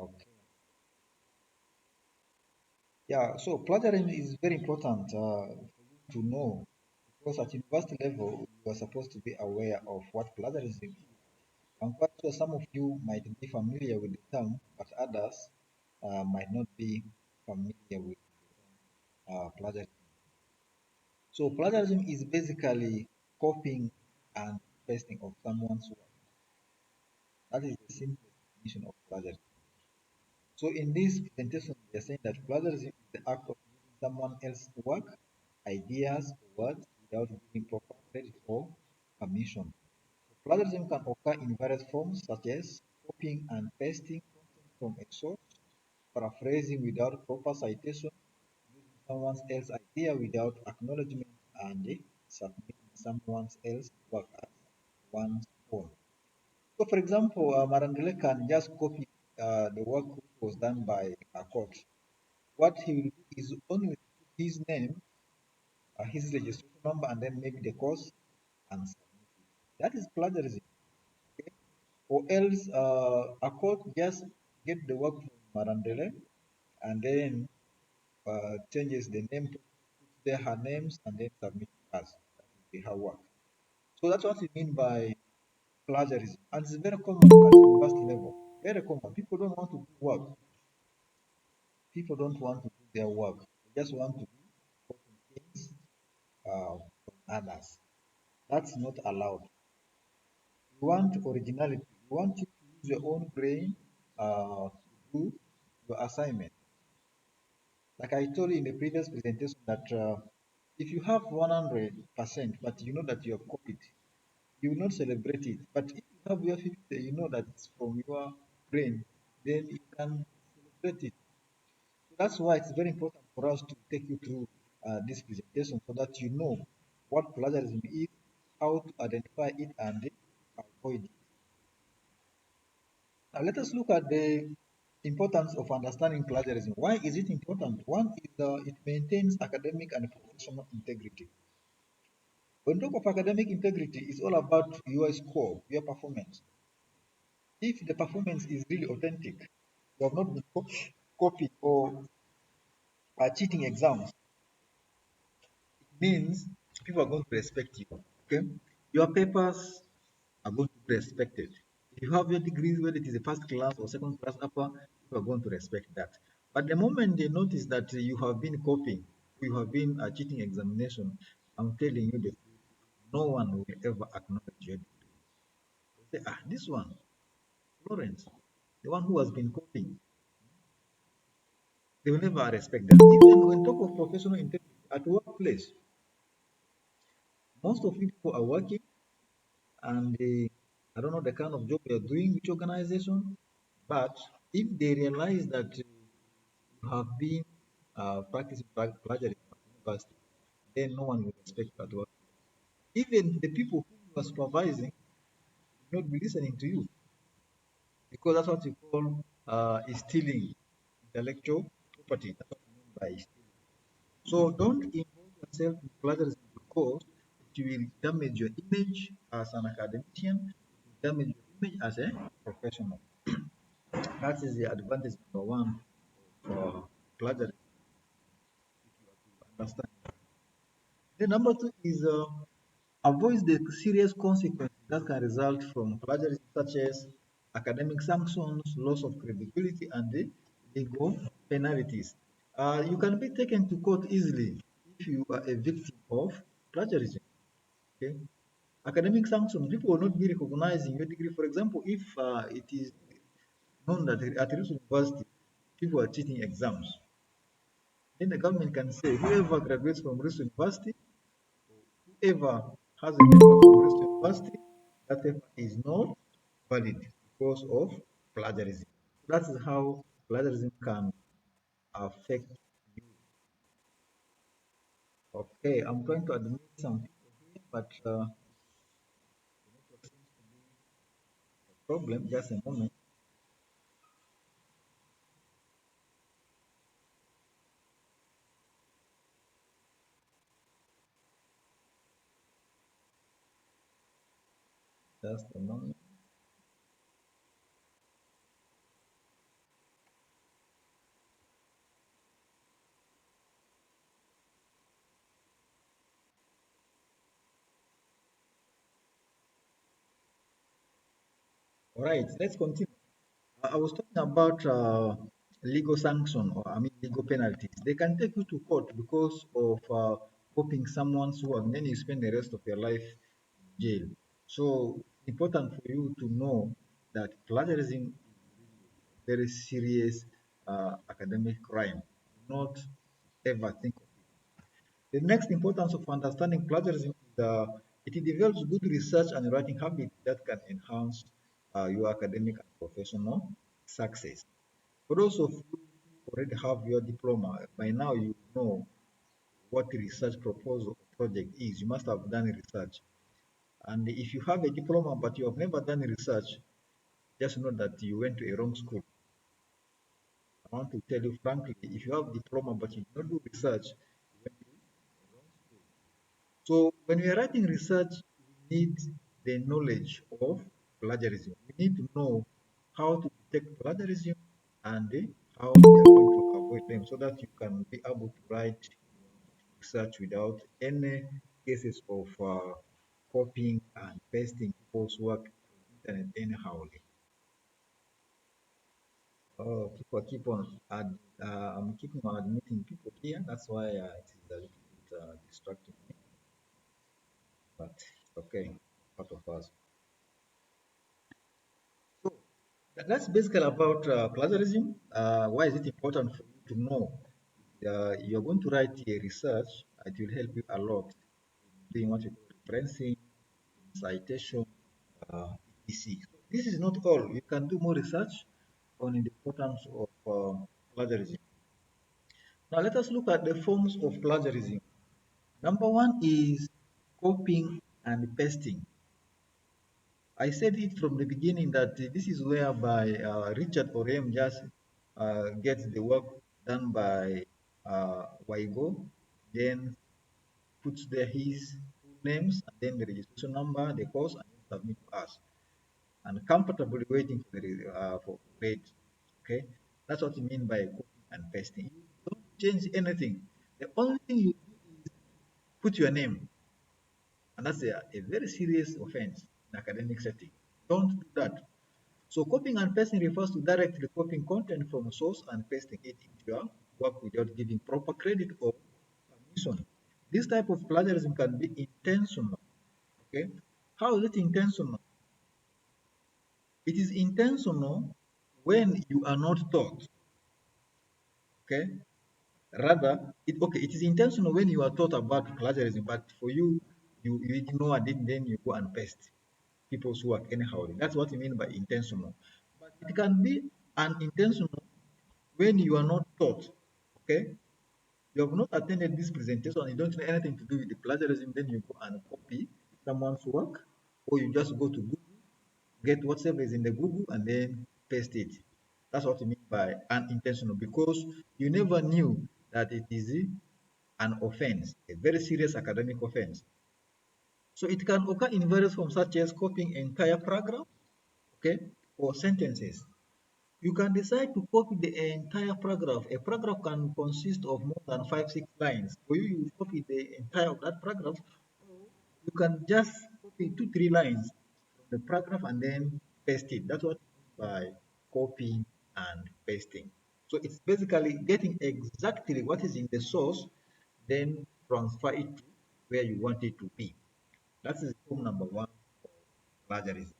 Okay. Yeah, so plagiarism is very important for you to know because at university level you are supposed to be aware of what plagiarism is. I'm quite sure some of you might be familiar with the term, but others might not be familiar with plagiarism. So plagiarism is basically copying and pasting of someone's work. That is the simplest definition of plagiarism. So in this presentation, we are saying that plagiarism is the act of using someone else's work, ideas, or words without giving proper credit or permission. So plagiarism can occur in various forms such as copying and pasting content from a source, paraphrasing without proper citation, using someone else's idea without acknowledgement, and submitting someone else's work as one's own. So, for example, Marandele can just copy the work which was done by a court. What he will do is only put his name, his registration number, and then maybe the course and submit it. That is plagiarism. Okay? Or else a court just get the work from Marandele and then changes the name, puts there her names, and then submit it as that will be her work. So that's what we mean by plagiarism, and it's very common at university level. Very common. People don't want to do work. People don't want to do their work. They just want to be copying things from others. That's not allowed. You want originality. You want you to use your own brain to do your assignment. Like I told you in the previous presentation that if you have 100%, but you know that you have copied, you will not celebrate it. But if you have your 50, you know that it's from your brain, then you can celebrate it. So that's why it's very important for us to take you through this presentation so that you know what plagiarism is, how to identify it, and avoid it. Now let us look at the importance of understanding plagiarism. Why is it important? One is it maintains academic and professional integrity. When we talk of academic integrity, it's all about your score, your performance. If the performance is really authentic, you have not been copied or are cheating exams, it means people are going to respect you. Okay, your papers are going to be respected. If you have your degrees, whether it is a first class or second class upper, people are going to respect that. But the moment they notice that you have been copying, you have been cheating examination, I'm telling you the truth, no one will ever acknowledge your degree. They say, ah, this one, Florence, the one who has been copying, they will never respect that. Even when talk of professional integrity at workplace, most of people are working and I don't know the kind of job you're doing, which organization, but if they realize that you have been practicing plagiarism at university, then no one will respect you at work. Even the people who you are supervising will not be listening to you because that's what you call stealing intellectual property. That's what you mean by stealing. So don't involve yourself in plagiarism because it will damage your image as an academician, it will damage your image as a professional. That is the advantage number one for plagiarism, if you are to understand. The number two is avoid the serious consequences that can result from plagiarism, such as academic sanctions, loss of credibility, and the legal penalties. You can be taken to court easily if you are a victim of plagiarism. Okay, academic sanctions, people will not be recognizing your degree. For example, if it is known that at a university people are cheating exams, then the government can say whoever graduates from this university, whoever has a paper from this university, that paper is not valid because of plagiarism. That is how plagiarism can affect you. Okay, I'm trying to admit some people here, but the network seems to be a problem. Just a moment. Just a moment. All right, let's continue. I was talking about legal sanction, or I mean legal penalties. They can take you to court because of copying someone's work, and then you spend the rest of your life in jail. So it's important for you to know that plagiarism is a very serious academic crime. Do not ever think of it. The next importance of understanding plagiarism is it develops good research and writing habits that can enhance your academic and professional success. For those of you who already have your diploma, by now you know what the research proposal or project is. You must have done research. And if you have a diploma but you have never done research, just know that you went to a wrong school. I want to tell you frankly, if you have diploma but you do not do research, you went to a wrong school. So when we are writing research, we need the knowledge of plagiarism. We need to know how to detect plagiarism and how we are going to avoid them so that you can be able to write research without any cases of copying and pasting people's work on internet anyhow. Oh, people keep on I'm keeping on admitting people here. That's why it is a little bit distracting me, but it's okay. Part of us. So that's basically about plagiarism. Why is it important for you to know? You're going to write a research. It will help you a lot in doing what you call referencing, citation, etc. So this is not all. You can do more research on the importance of plagiarism. Now let us look at the forms of plagiarism. Number one is copying and pasting. I said it from the beginning that this is whereby Richard Orem just gets the work done by Waigo, then puts there his full names and then the registration number, the course, and then submit to us. And comfortably waiting for the for grade. Okay, that's what you mean by copying and pasting. You don't change anything. The only thing you do is put your name, and that's a very serious offense in academic setting. Don't do that. So copying and pasting refers to directly copying content from a source and pasting it into your work without giving proper credit or permission. This type of plagiarism can be intentional. Okay, how is it intentional? It is intentional when you are not taught. Okay, rather, it is intentional when you are taught about plagiarism, but for you, you ignore and then you go and paste people's work anyhow. That's what you mean by intentional. But it can be unintentional when you are not taught. Okay, you have not attended this presentation, you don't know anything to do with the plagiarism, then you go and copy someone's work, or you just go to Google, get whatever is in the Google, and then paste it. That's what you mean by unintentional, because you never knew that it is an offense, a very serious academic offense. So it can occur in various forms, such as copying entire paragraphs, okay, or sentences. You can decide to copy the entire paragraph. A paragraph can consist of more than 5, 6 lines. For you, you copy the entire of that paragraph, or you can just copy 2, 3 lines from the paragraph and then paste it. That's what by copying and pasting. So it's basically getting exactly what is in the source, then transfer it to where you want it to be. That is form number one of plagiarism.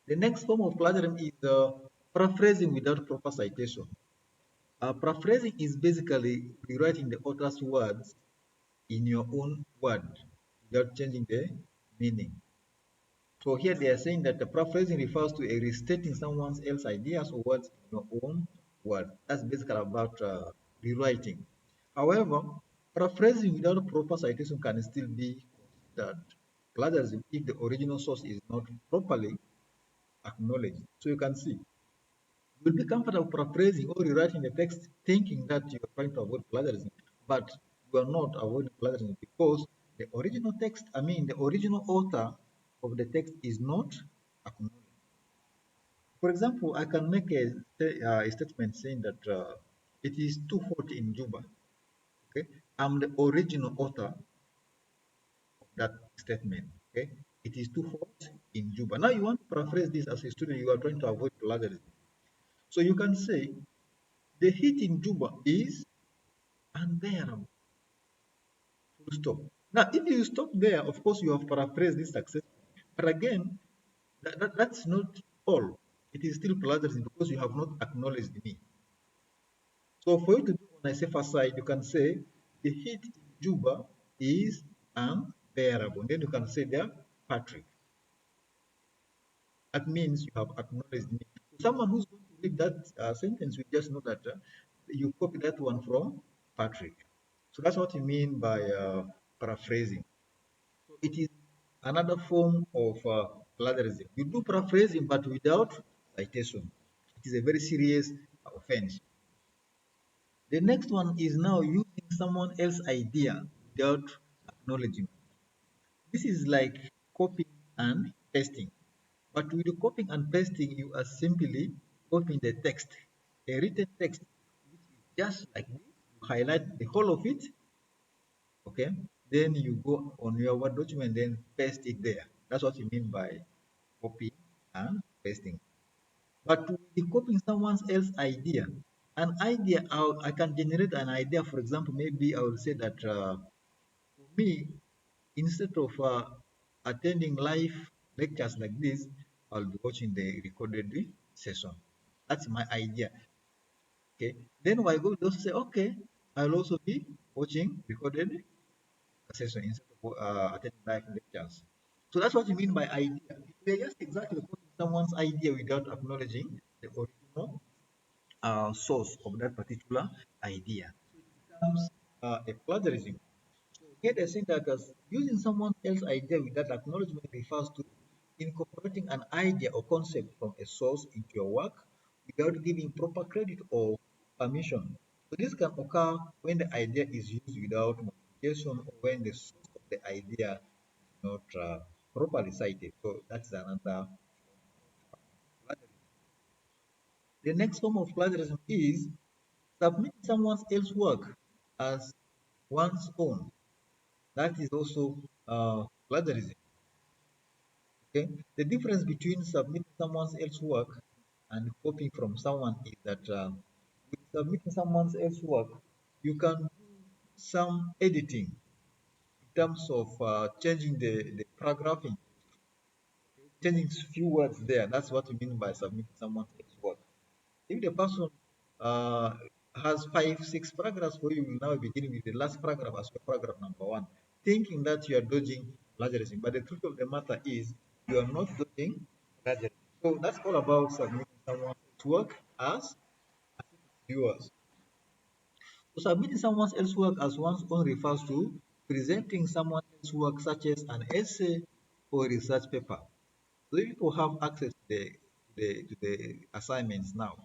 The next form of plagiarism is paraphrasing without proper citation. Paraphrasing is basically rewriting the author's words in your own word without changing the meaning. So here they are saying that the paraphrasing refers to a restating someone else's ideas or words in your own word. That's basically about rewriting. However, paraphrasing without proper citation can still be considered plagiarism if the original source is not properly acknowledged. So you can see, you'll be comfortable paraphrasing or rewriting the text thinking that you are trying to avoid plagiarism, but you are not avoiding plagiarism because the original text, I mean, the original author of the text is not acknowledged. For example, I can make a statement saying that it is too hot in Juba. Okay, I'm the original author of that statement. Okay, it is too hot in Juba. Now you want to paraphrase this as a student, you are trying to avoid plagiarism. So you can say the heat in Juba is unbearable. Full stop. Now, if you stop there, of course, you have paraphrased this successfully. But again, that's not all. It is still plagiarism because you have not acknowledged me. So for you to do on a safer side, you can say the heat in Juba is unbearable. Then you can say there, Patrick. That means you have acknowledged me. So someone who's going to read that sentence will just know that you copy that one from Patrick. So that's what you mean by paraphrasing. So it is another form of plagiarism. You do paraphrasing, but without citation. It is a very serious offense. The next one is now using someone else's idea without acknowledgement. This is like copying and pasting. But with the copying and pasting, you are simply copying the text, a written text, which is just like this. You highlight the whole of it, okay? Then you go on your Word document, then paste it there. That's what you mean by copying and pasting. But with the copying someone else's idea, an idea, I can generate an idea. For example, maybe I will say that for me, instead of attending live lectures like this, I'll be watching the recorded session. That's my idea. Okay. Then I go also say, okay, I'll also be watching recorded session instead of attending live lectures. So that's what you mean by idea. They're just exactly copying someone's idea without acknowledging the original source of that particular idea. So it becomes a plagiarism. So here they're saying that as using someone else's idea without acknowledgement refers to incorporating an idea or concept from a source into your work without giving proper credit or permission. So this can occur when the idea is used without modification or when the source of the idea is not properly cited. So that's another plagiarism. The next form of plagiarism is submitting someone else's work as one's own. That is also plagiarism. Okay, the difference between submitting someone else's work and copying from someone is that with submitting someone else's work, you can do some editing in terms of changing the paragraphing, changing few words there. That's what we mean by submitting someone else's work. If the person uh, has five, six paragraphs for you, you will now begin with the last paragraph as your paragraph number one, thinking that you are dodging plagiarism. But the truth of the matter is, you are not dodging plagiarism. So that's all about submitting someone's work as if it's yours. So submitting someone else's work as one's own refers to presenting someone else's work, such as an essay or a research paper. So if people have access to the assignments now,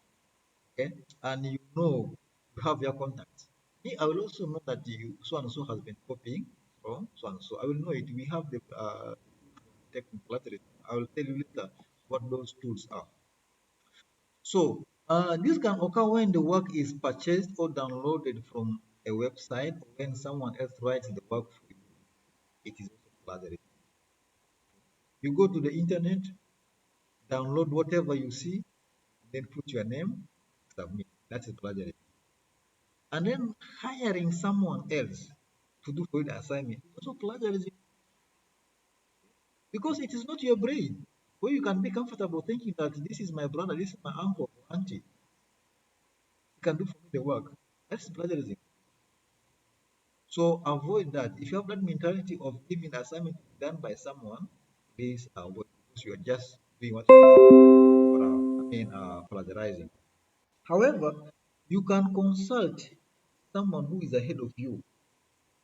okay, and you know you have your contacts. Me, I will also know that you so and so has been copying from so and so. I will know it. We have the detecting plagiarism. I will tell you later what those tools are. So this can occur when the work is purchased or downloaded from a website, or when someone else writes the work for you. It is also plagiarism. You go to the internet, download whatever you see, then put your name, submit. That is plagiarism. And then hiring someone else to do for you the assignment is also plagiarism because it is not your brain. Where you can be comfortable thinking that this is my brother, this is my uncle or auntie, he can do for me the work. That's plagiarism. So avoid that. If you have that mentality of giving the assignment to be done by someone, please avoid because you are just doing what you call plagiarizing. However, you can consult someone who is ahead of you,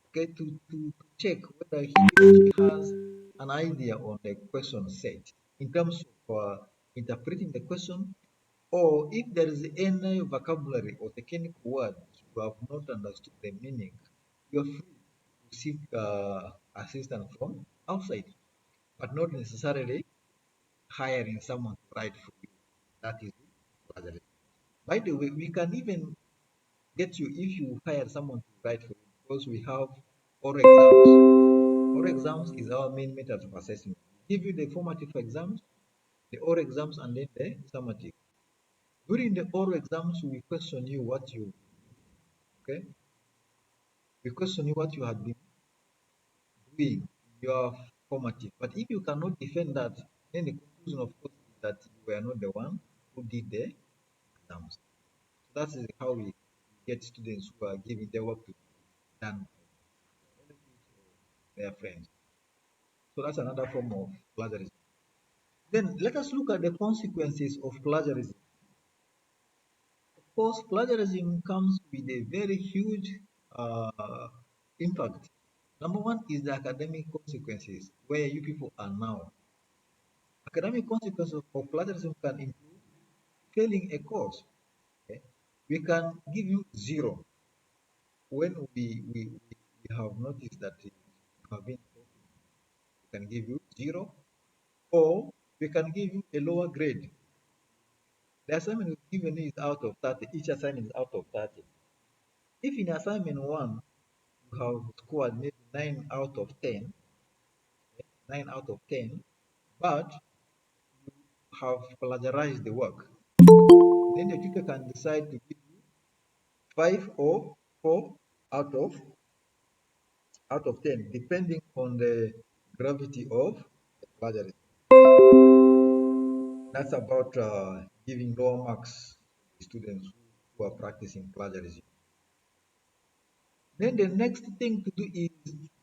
okay, to check whether he or she has an idea on the question set in terms of interpreting the question, or if there is any vocabulary or technical word you have not understood the meaning, you are free to seek assistance from outside, but not necessarily hiring someone to write for you. That is plagiarism. By the way, we can even get you if you hire someone to write for you because we have oral exams. Oral exams is our main method of assessment. give you the formative exams, the oral exams, and then the summative. During the oral exams, we question you what you okay. We question you what you had been doing in your formative. But if you cannot defend that, then the conclusion, of course, is that you were not the one who did the exams. So that is how we get students who are giving their work to be done by relatives or their friends. So that's another form of plagiarism. Then let us look at the consequences of plagiarism. Of course, plagiarism comes with a very huge impact. Number one is the academic consequences, where you people are now. Academic consequences of plagiarism can include failing a course. Okay? We can give you zero when we have noticed that you have been copying. We can give you zero, or we can give you a lower grade. The assignment we've given is out of 30. Each assignment is out of 30. If in assignment one you have scored maybe 9 out of 10, 9 out of 10, but you have plagiarized the work, then the tutor can decide to give you 5 or 4 out of 10, depending on the gravity of the plagiarism. That's about giving lower marks to students who are practicing plagiarism. Then the next thing to do is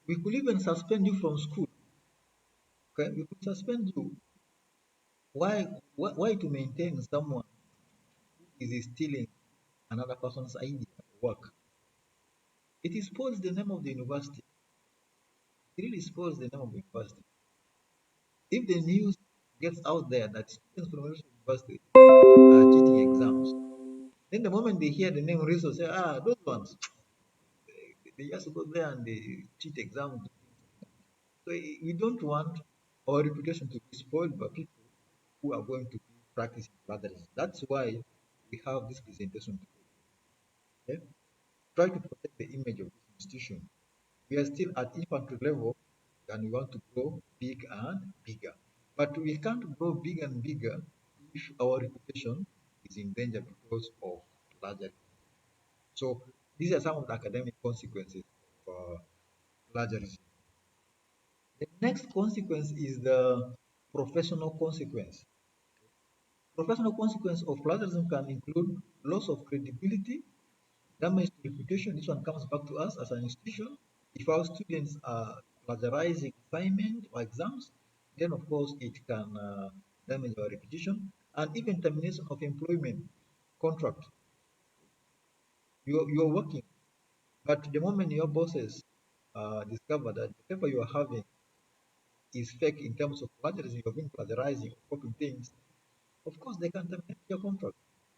we could even suspend you from school. Okay, we could suspend you. Why to maintain someone who is stealing another person's idea or work? It spoils the name of the university. It really spoils the name of the university. If the news gets out there that students from Malaysia University are cheating exams, then the moment they hear the name results, say, those ones, they just go there and they cheat exams. So we don't want our reputation to be spoiled by people who are going to be practicing plagiarism. That's why we have this presentation today. Okay? Try to protect the image of this institution. We are still at infantry level and we want to grow big and bigger. But we can't grow big and bigger if our reputation is in danger because of plagiarism. So these are some of the academic consequences of plagiarism. The next consequence is the professional consequence. Professional consequence of plagiarism can include loss of credibility, damage to reputation. This one comes back to us as an institution. If our students are plagiarizing assignment or exams, then of course it can damage our reputation, and even termination of employment contract. You're working, but the moment your bosses discover that the paper you are having is fake in terms of plagiarism, you've been plagiarizing, copying things, of course they can terminate your contract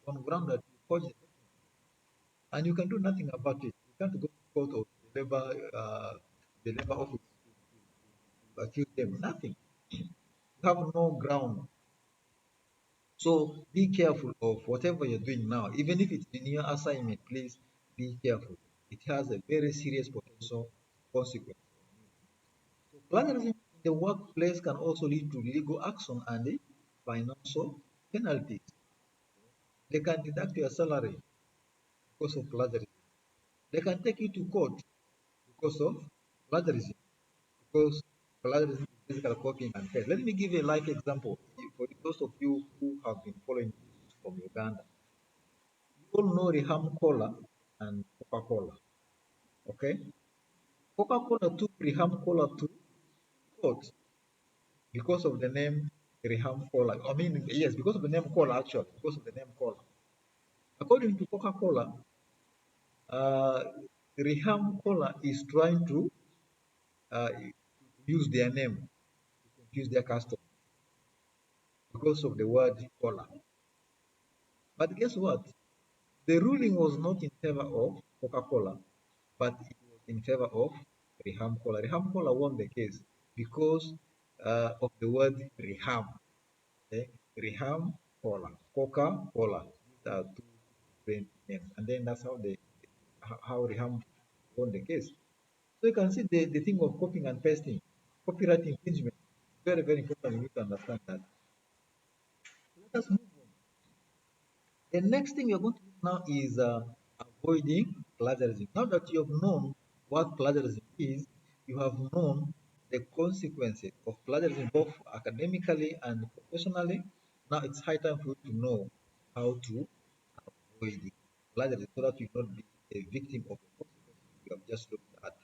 on ground that you forged the document, and you can do nothing about it. You can't go to court or the labor office to accuse them. Nothing. You have no ground. So be careful of whatever you're doing now, even if it's in your assignment. Please be careful. It has a very serious potential consequence. So plagiarism in the workplace can also lead to legal action and financial penalties. They can deduct your salary because of plagiarism. They can take you to court because of plagiarism. Because plagiarism is basically copying and paste. Let me give a live example for those of you who have been following this from Uganda. You all know Riham Cola and Coca-Cola. Okay? Coca-Cola took Riham Cola to court because of the name Riham Cola. I mean, yes, because of the name Cola, actually, because of the name Cola. According to Coca-Cola, uh, Riham Cola is trying to use their name to confuse their customers because of the word cola. But guess what? The ruling was not in favor of Coca-Cola, but it was in favor of Riham Cola. Riham Cola won the case because of the word Riham. Okay? Riham Cola, Coca-Cola. These are two different names, and then that's how Riham won the case. So you can see the thing of copying and pasting, copyright infringement, very, very important. You need to understand that. Let us move on. The next thing we are going to do now is avoiding plagiarism. Now that you have known what plagiarism is, you have known the consequences of plagiarism both academically and professionally. Now it's high time for you to know how to avoid plagiarism so that you will not be a victim of the consequences you have just looked at.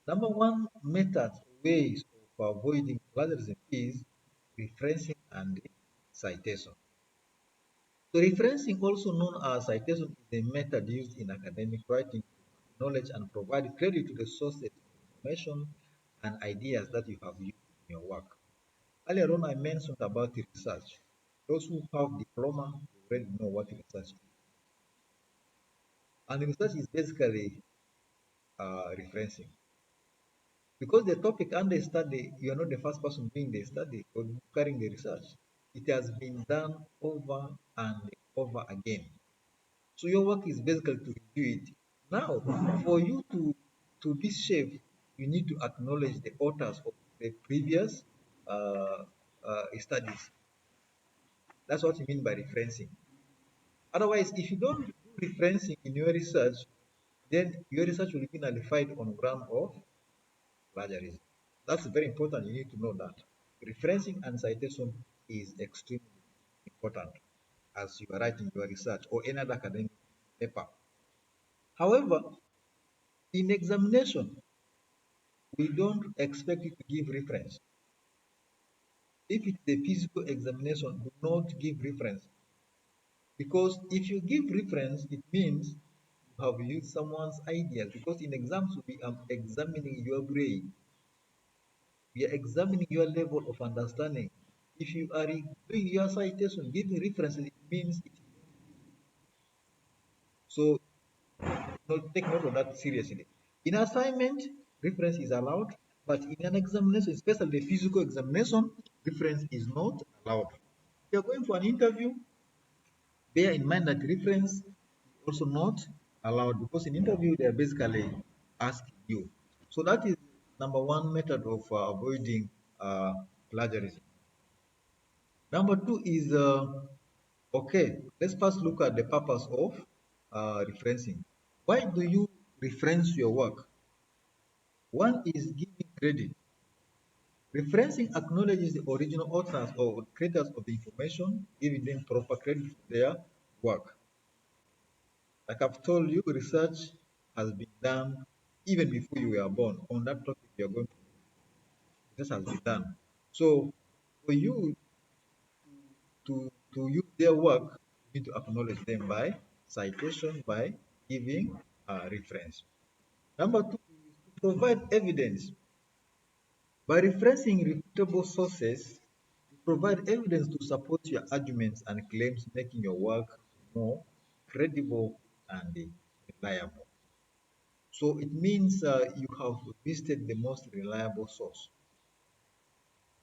Number one method ways of avoiding plagiarism is referencing and citation. So referencing, also known as citation, is a method used in academic writing to acknowledge and provide credit to the sources of information and ideas that you have used in your work. Earlier on, I mentioned about the research. Those who have diploma already know what research is. And research is basically referencing. Because the topic and the study, you are not the first person doing the study or carrying the research. It has been done over and over again. So your work is basically to review it. Now, for you to be safe, you need to acknowledge the authors of the previous studies. That's what you mean by referencing. Otherwise, if you don't do referencing in your research, then your research will be nullified on ground of plagiarism. That's very important. You need to know that. Referencing and citation is extremely important as you are writing your research or any other academic paper. However, in examination, we don't expect you to give reference. If it's a physical examination, do not give reference. Because if you give reference, it means you have used someone's ideas. Because in exams, we are examining your brain. We are examining your level of understanding. If you are doing your citation, giving references, it means it is so. Take note of that seriously. In assignment, reference is allowed, but in an examination, especially the physical examination, reference is not allowed. If you're going for an interview, bear in mind that reference is also not allowed because in interview they are basically asking you. So that is number one method of avoiding plagiarism. Number two is okay. Let's first look at the purpose of referencing. Why do you reference your work? One is giving credit. Referencing acknowledges the original authors or creators of the information, giving them proper credit for their work. Like I've told you, research has been done even before you were born on that topic you're going to. Research has been done. So for you to use their work, you need to acknowledge them by citation, by giving reference. Number two is to provide evidence. By referencing reputable sources, you provide evidence to support your arguments and claims, making your work more credible and reliable. So it means you have visited the most reliable source.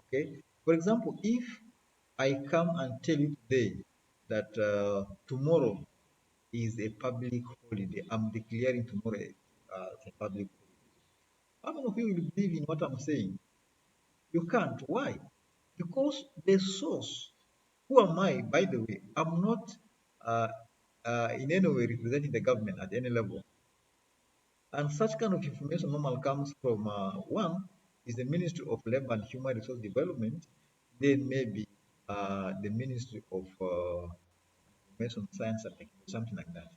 Okay. For example, if I come and tell you today that tomorrow is a public holiday, I'm declaring tomorrow a public holiday. How many of you will believe in what I'm saying? You can't. Why? Because the source, who am I, by the way? I'm not uh, in any way representing the government at any level. And such kind of information normally comes from one is the Ministry of Labor and Human Resource Development, then maybe the Ministry of Information Science and Technology, something like that.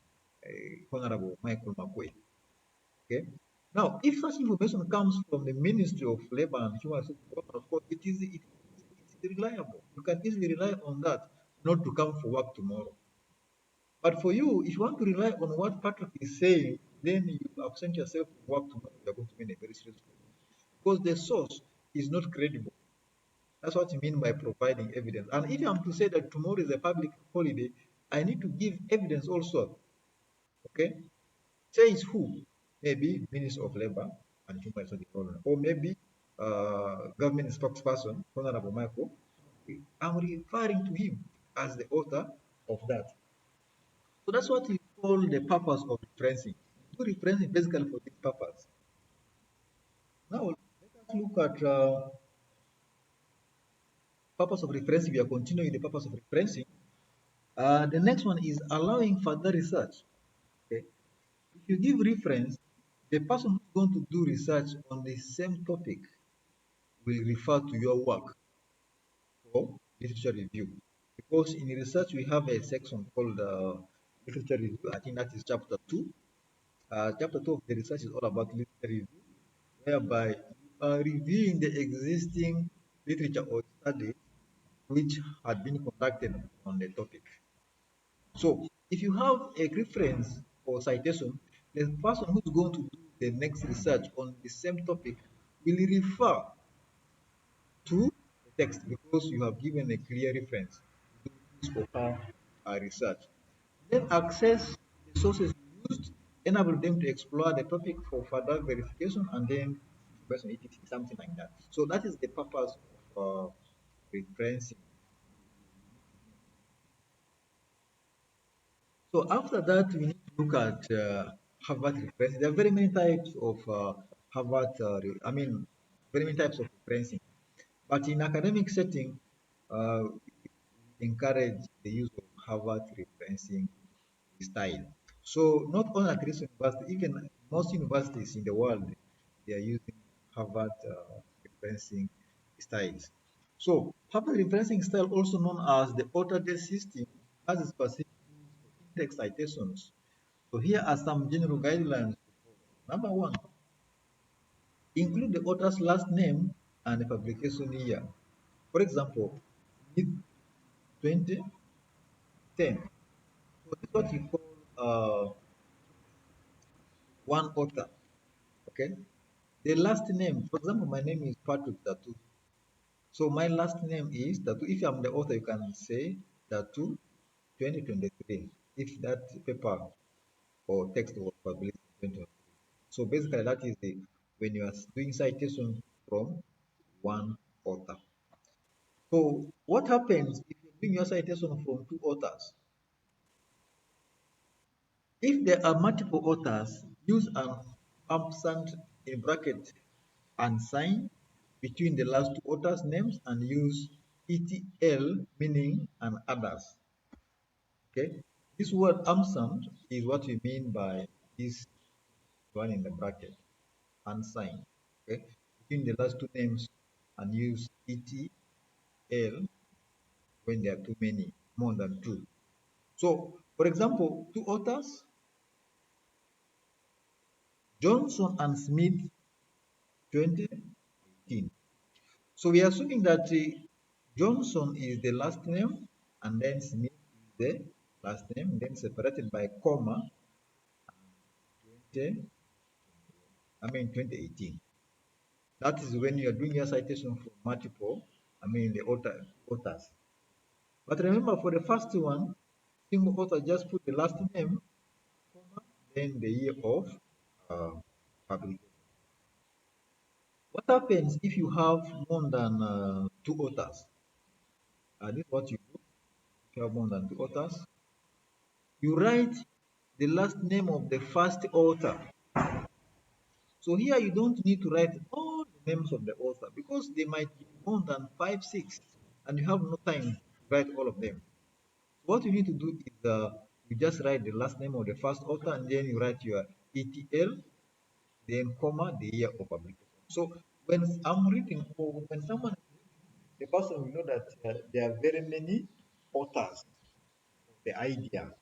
Honorable Michael Makwe. Okay. Now, if such information comes from the Ministry of Labor and Human Resources Development, of course, it's reliable. You can easily rely on that not to come for work tomorrow. But for you, if you want to rely on what Patrick is saying, then you absent yourself from work tomorrow, you're going to be in a very serious problem. Because the source is not credible. That's what you mean by providing evidence. And if I'm to say that tomorrow is a public holiday, I need to give evidence also. Okay? Says who? Maybe Minister of Labor and Human Resources Development, or maybe government spokesperson, Honorable Michael. I'm referring to him as the author of that. So that's what we call the purpose of referencing. Do referencing basically for this purpose. Now let us look at purpose of referencing, we are continuing the purpose of referencing. The next one is allowing further research. Okay. If you give reference, the person who's going to do research on the same topic will refer to your work for literature review. Because in research, we have a section called literature review. I think that is chapter 2. Chapter 2 of the research is all about literature review, whereby you are reviewing the existing literature or studies which had been conducted on the topic. So if you have a reference or citation, the person who's going to do the next research on the same topic will refer to the text because you have given a clear reference to his or her research. Then access the sources you used, enable them to explore the topic for further verification and then information, etc., something like that. So that is the purpose of referencing. So after that, we need to look at Harvard referencing. There are very many types of Harvard, I mean, very many types of referencing. But in academic setting, we encourage the use of Harvard referencing style. So not only at this university, even most universities in the world, they are using Harvard referencing styles. So Harvard referencing style, also known as the author-based system, has a specific rules for in-text citations. So here are some general guidelines to follow. Number one, include the author's last name and the publication year. For example, mid 2010. So this is what you call one author. Okay. The last name, for example, my name is Patrick Datu. So my last name is Datu. If I'm the author, you can say Datu 2023. If that paper or text was published in 2023. So basically, that is the when you are doing citation from one author. So what happens if you're doing your citation from two authors? If there are multiple authors, use an ampersand in bracket and sign between the last two authors' names and use ETL meaning and others. Okay, this word ampersand is what we mean by this one in the bracket and sign. Okay, between the last two names and use ETL when there are too many, more than two. So, for example, two authors, Johnson and Smith 2018. So we are assuming that Johnson is the last name and then Smith is the last name, then separated by comma 20, 2018. That is when you are doing your citation for multiple, the authors. But remember for the first one, single author just put the last name, comma, then the year of uh, publication. What happens if you have more than two authors? This is what you do. If you have more than two authors, you write the last name of the first author. So here you don't need to write all the names of the author because they might be more than five, six, and you have no time to write all of them. What you need to do is you just write the last name of the first author and then you write your ETL, then comma the year of publication. So when I'm reading or when someone is reading, the person will know that there are very many authors of the idea.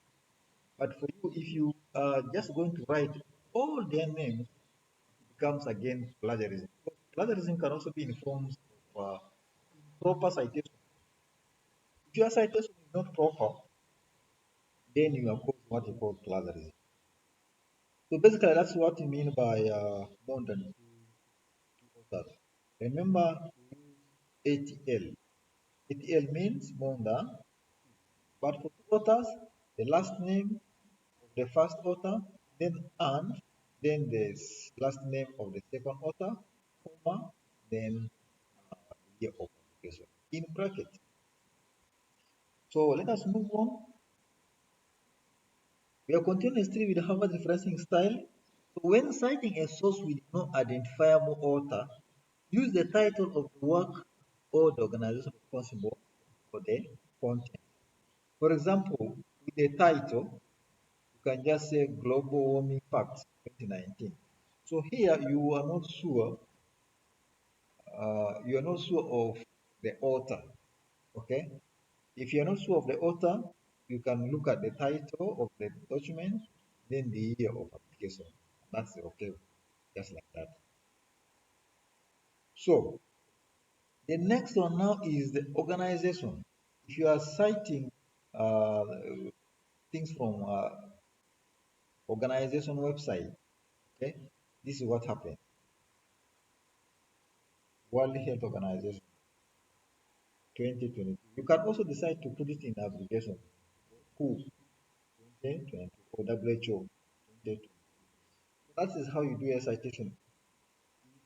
But for you, if you are just going to write all their names, it becomes again plagiarism. Because plagiarism can also be in forms of improper citation. If your citation is not proper, then you are causing what you call plagiarism. So basically, that's what you mean by more than two authors. Remember to use ATL. ATL means more than, but for two authors, the last name of the first author, then and then the last name of the second author, comma, then the year of publication in bracket. So let us move on. We are continuing still with the Harvard referencing style. So when citing a source with no identifiable author, use the title of the work or the organization responsible for the content. For example, with the title, you can just say Global Warming Facts 2019. So here you are not sure of the author. Okay. If you are not sure of the author, you can look at the title of the document, then the year of application. That's okay, just like that. So the next one now is the organization. If you are citing uh, things from organization website, okay, this is what happened. World Health Organization 2022. You can also decide to put it in abbreviation. WHO 2020 or WHO 2020. So that is how you do a citation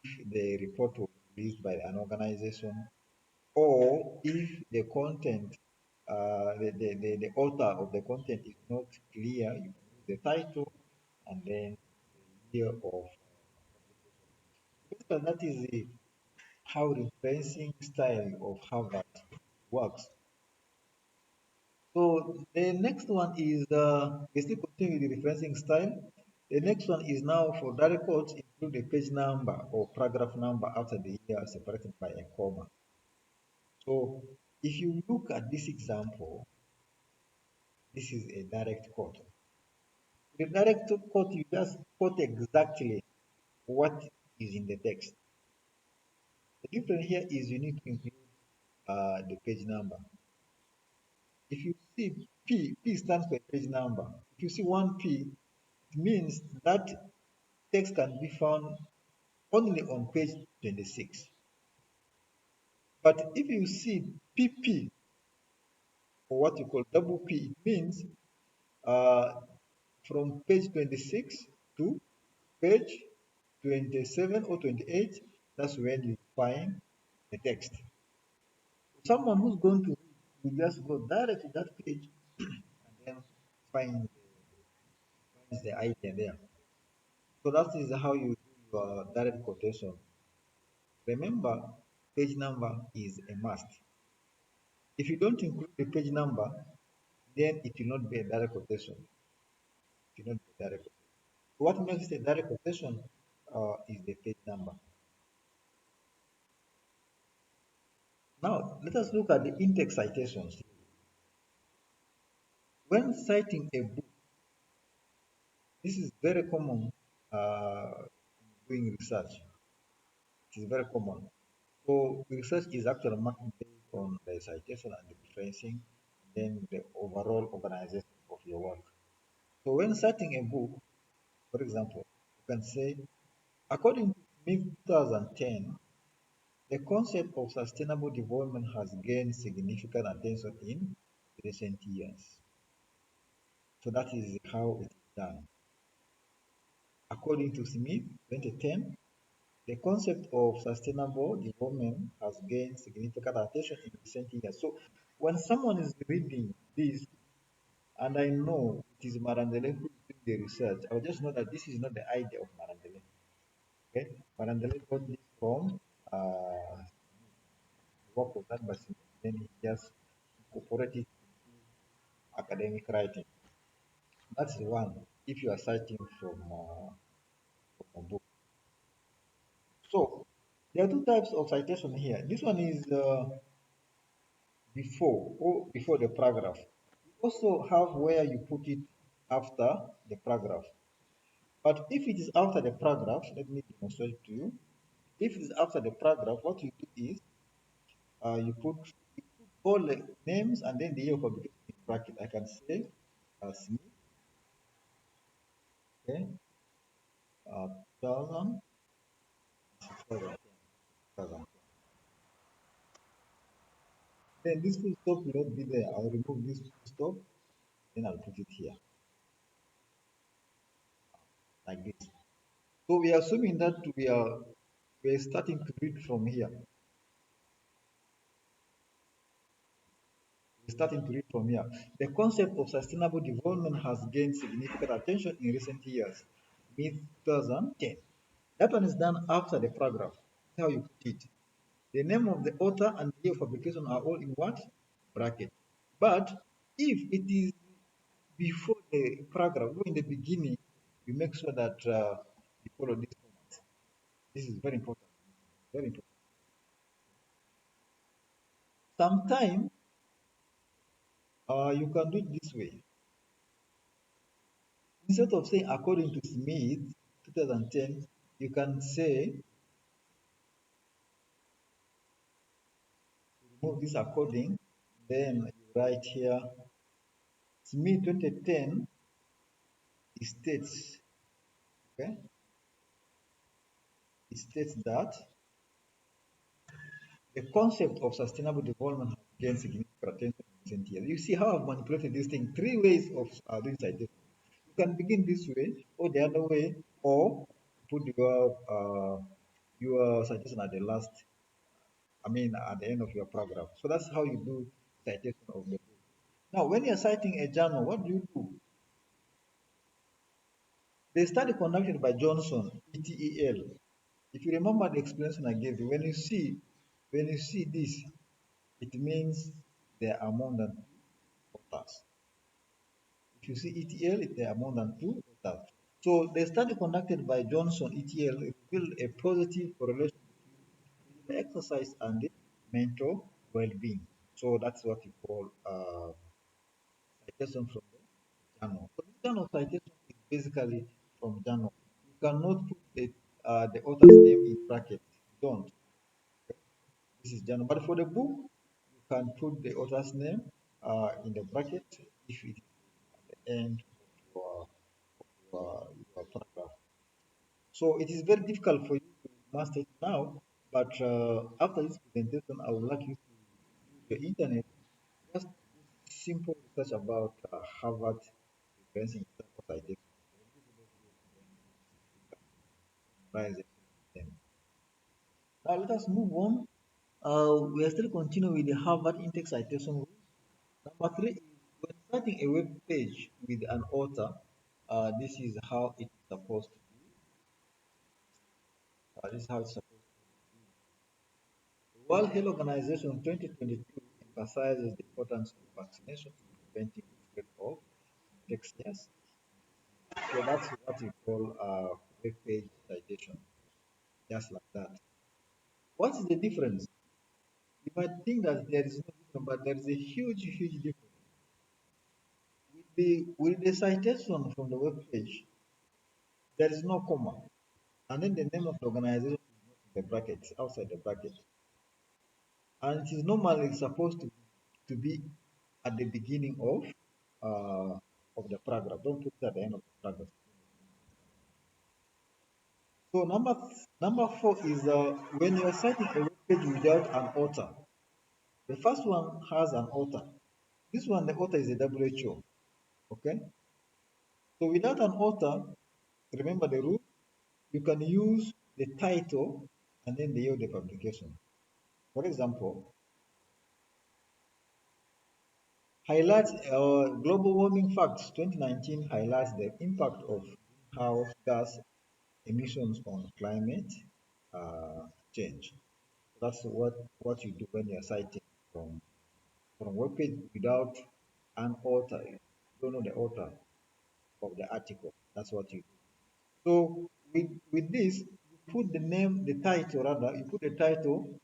if the report was released by an organization or if the content, the author of the content is not clear, you use the title and then the year of. Basically, that is how referencing style of Harvard works. So the next one is we still continue with the referencing style. The next one is now for direct quotes include the page number or paragraph number after the year separated by a comma. So if you look at this example, this is a direct quote. The direct quote, you just quote exactly what is in the text. The difference here is you need to include the page number. If you see P stands for page number. If you see one P, it means that text can be found only on page 26. But if you see PP, or what you call double P, it means uh, from page 26 to page 27 or 28, that's when you find the text. Someone who's going to read will just go direct to that page and then find finds the idea there. So that is how you do your direct quotation. Remember, page number is a must. If you don't include the page number, then it will not be a direct quotation. It will not be a direct quotation. What makes it a direct quotation is the page number. Now, let us look at the in-text citations. When citing a book, this is very common doing research. It is very common. So research is actually marked based on the citation and the referencing, then the overall organization of your work. So when citing a book, for example, you can say, according to Smith 2010, the concept of sustainable development has gained significant attention in recent years. So that is how it is done. According to Smith 2010, the concept of sustainable development has gained significant attention in recent years. So when someone is reading this, and I know it is Marandele who is doing the research, I will just know that this is not the idea of Marandele. Okay, Marandele got this from work of that person, then he just incorporated it into academic writing. That's one. If you are citing from a book, so there are two types of citation here. This one is before the paragraph. You also have where you put it after the paragraph. But if it is after the paragraph, let me demonstrate to you. If it is after the paragraph, what you do is you put all the names and then the year of publication in bracket. I can say Smith, okay, 2000, Then this full stop will not be there. I'll remove this full stop, then I'll put it here, like this. So we are assuming that we are starting to read from here. We're starting to read from here. The concept of sustainable development has gained significant attention in recent years, mid 2010. That one is done after the paragraph. That's how you put it. The name of the author and the year of publication are all in what? Bracket. But if it is before the paragraph, or in the beginning, you make sure that you follow this format. This is very important. Very important. Sometimes you can do it this way. Instead of saying according to Smith 2010, you can say remove this according, then you write here Smith 2010 states, okay, it states that the concept of sustainable development has gained significant attention in recent years. You see how I've manipulated this thing, three ways of doing citation. You can begin this way, or the other way, or put your citation at the last, I mean, at the end of your paragraph. So that's how you do citation of the book. Now, when you're citing a journal, what do you do? The study conducted by Johnson, ETEL. If you remember the explanation I gave you, when you see this, it means there are more than two authors. If you see ETL, there are more than two authors. So the study conducted by Johnson, ETL, revealed a positive correlation between the exercise and the mental well-being. So that's what you call citation from the journal. So this kind of citation is basically from journal. You cannot put the author's name in brackets. Don't. This is journal. But for the book, you can put the author's name in the bracket if it is at the end of your paragraph. So it is very difficult for you to master it now, but after this presentation, I would like you to use the internet, just do simple research about Harvard referencing example citation. Summarize them. Now let us move on. We are still continuing with the Harvard intake citation rule. Number three is when starting a web page with an author, this is how it's supposed to be. This is how it's supposed to be. The World Health Organization 2022 emphasizes the importance of vaccination in preventing the spread of infectious. So that's what we call web page citation, just like that. What is the difference? You might think that there is no difference, but there is a huge, huge difference. With the citation from the web page, there is no comma, and then the name of the organization is not in the brackets, outside the bracket, and it is normally supposed to be at the beginning of the paragraph. Don't put it at the end of the paragraph. So number four is when you are citing a web page without an author. The first one has an author. This one, the author is a WHO. Okay. So without an author, remember the rule. You can use the title and then the year of the publication. For example, highlights global warming facts 2019 highlights the impact of greenhouse gas emissions on climate change. That's what you do when you're citing from web page without an author. You don't know the author of the article. That's what you do. So with this, you put the name, the title rather, you put the title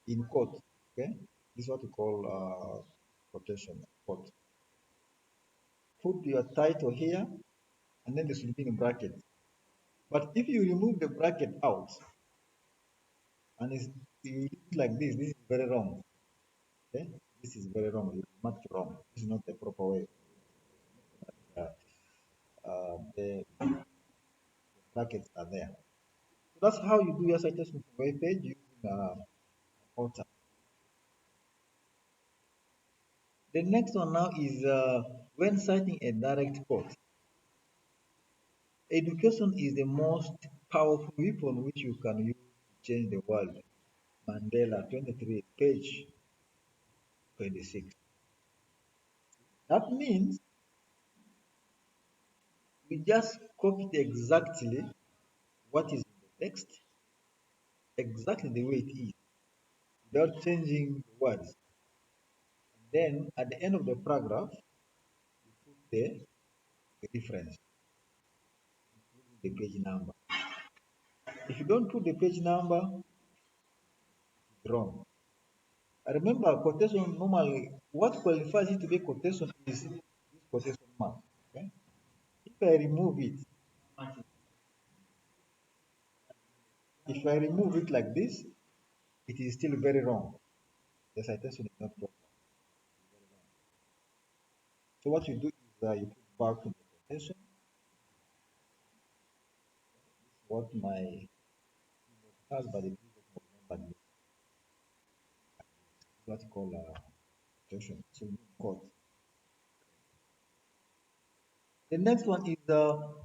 in quote. Okay, this is what we call quotation quote. Put your title here, and then this will be in bracket. But if you remove the bracket out and you leave it like this is very wrong. Okay, this is very wrong. You marked wrong. This is not the proper way. Uh, the brackets are there. So that's how you do your citation for web page using author. The next one now is when citing a direct quote. Education is the most powerful weapon which you can use to change the world. Mandela 23, page 26. That means we just copied exactly what is in the text, exactly the way it is. without changing the words. And then at the end of the paragraph, you put the reference, including the page number. If you don't put the page number, it's wrong. I remember quotation normally, what qualifies it to be quotation is this quotation mark. Okay? If I remove it, if I remove it like this, it is still very wrong. The citation is not proper. So what you do is you put back in the quotation. This is what my keyboard has, but the keyboard will remember this. What you call quotation. So you quote. The next one is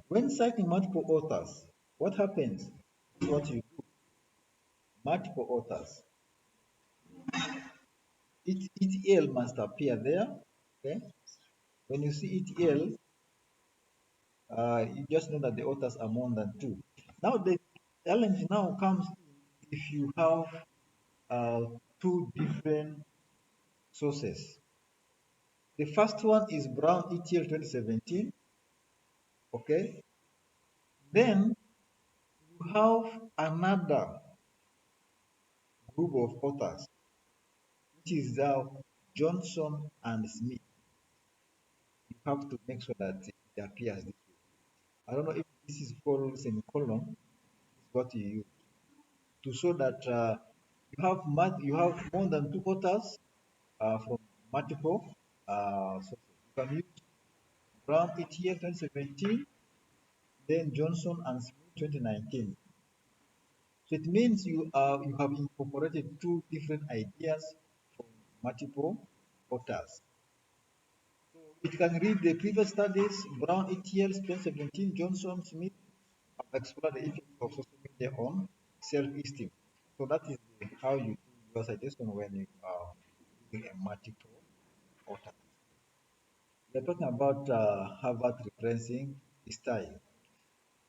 when citing multiple authors, what happens? This is what you do. Multiple authors. Each ETL must appear there. Okay. When you see ETL, you just know that the authors are more than two. Now the challenge now comes if you have uh, two different sources. The first one is Brown ETL 2017. Okay. Then you have another group of authors, which is Johnson and Smith. You have to make sure that it appears this way. I don't know if this is called semicolon. This is what you use to show that you have more than two authors from multiple sources. You can use Brown ETL 2017, then Johnson and Smith 2019. So it means you have incorporated two different ideas from multiple authors. So it can read the previous studies, Brown ETL 2017, Johnson Smith have explored the effects of social media on self-esteem. So that is how you do your citation when you are using a multiple author. We are talking about Harvard referencing style.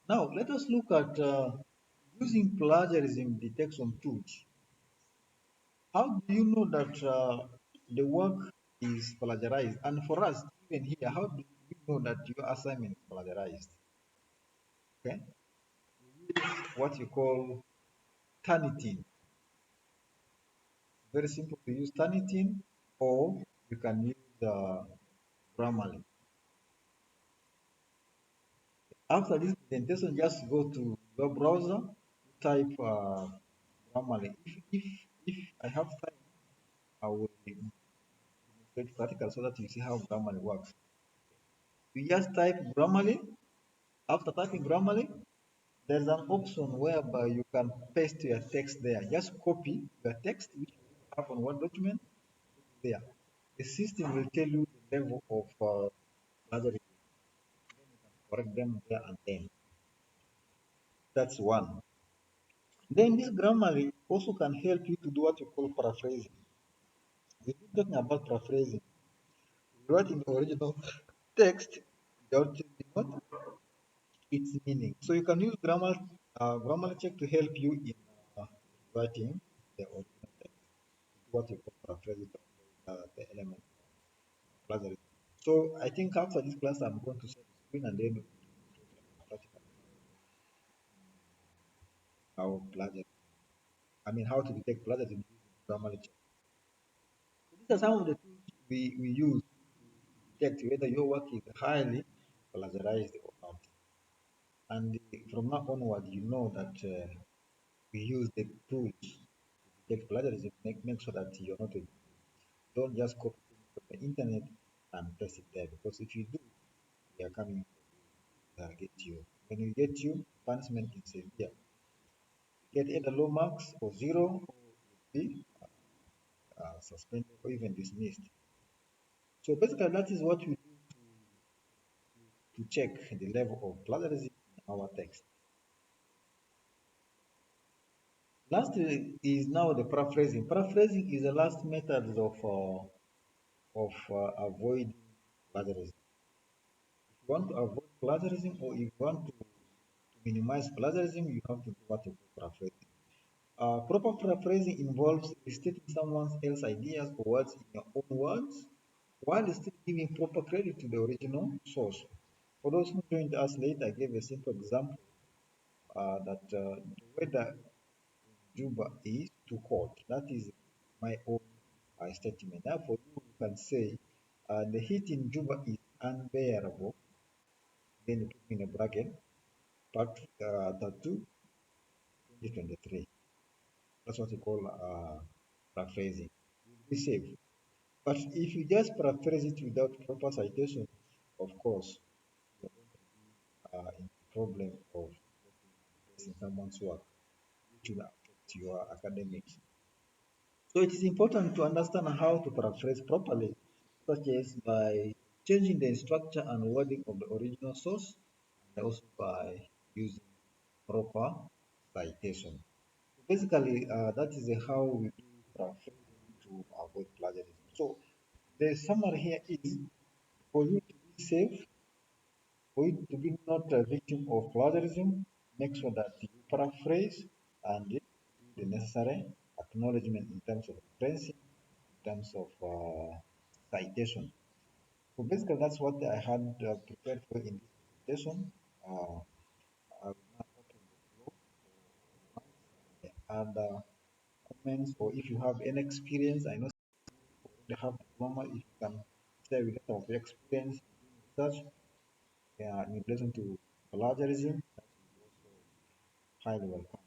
Now let us look at using plagiarism detection tools. How do you know that the work is plagiarized? And for us, even here, how do we know that your assignment is plagiarized? Okay, we use what you call Turnitin. Very simple to use Turnitin, or you can use Grammarly. After this presentation, just go to your browser, type Grammarly. If I have time, I will demonstrate practical so that you see how Grammarly works. You just type Grammarly. After typing Grammarly, there's an option whereby you can paste your text there. Just copy your text, which you have on one document, there. The system will tell you the level of plagiarism. Then you can correct them there and then. That's one. Then this Grammarly also can help you to do what you call paraphrasing. We've been talking about paraphrasing. Writing the original text without changing what its meaning. So you can use grammar check to help you in writing the original text. What you call paraphrasing the element of plagiarism. So I think after this class, I'm going to share the screen and then we will practical how plagiarism. I mean, how to detect plagiarism using grammar check. So these are some of the tools we use to detect whether your work is highly plagiarized or not. And from now onward, you know that we use the tools to detect plagiarism. Make sure that you're not don't just copy things from the internet and paste it there, because if you do, we are coming to get you. When we get you, punishment is severe. You get either low marks or zero, or you'll be suspended or even dismissed. So basically, that is what we do to check the level of plagiarism in our text. Last is now the paraphrasing. Paraphrasing is the last method of avoiding plagiarism. If you want to avoid plagiarism or if you want to minimize plagiarism, you have to do what you call paraphrasing. Proper paraphrasing involves restating someone else's ideas or words in your own words, while still giving proper credit to the original source. For those who joined us late, I gave a simple example that the weather in Juba is too cold. That is my own statement. Therefore, you can say the heat in Juba is unbearable. Then you put in a bracket, part 2, 2023. That's what we call paraphrasing. Be safe. But if you just paraphrase it without proper citation, of course, you're going to be in the problem of placing someone's work, which will affect your academics. So it is important to understand how to paraphrase properly, such as by changing the structure and wording of the original source, and also by using proper citation. Basically, that is how we do paraphrasing to avoid plagiarism. So the summary here is for you to be safe, for you to be not a victim of plagiarism, make sure that you paraphrase and do the necessary acknowledgement in terms of referencing, in terms of citation. So basically, that's what I had prepared for in this presentation. I will now open the floor for other comments, or if you have any experience. I know you have diploma. If you can share with us some of your experience in research in relation to plagiarism, that is also highly welcome.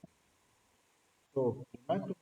So the microphone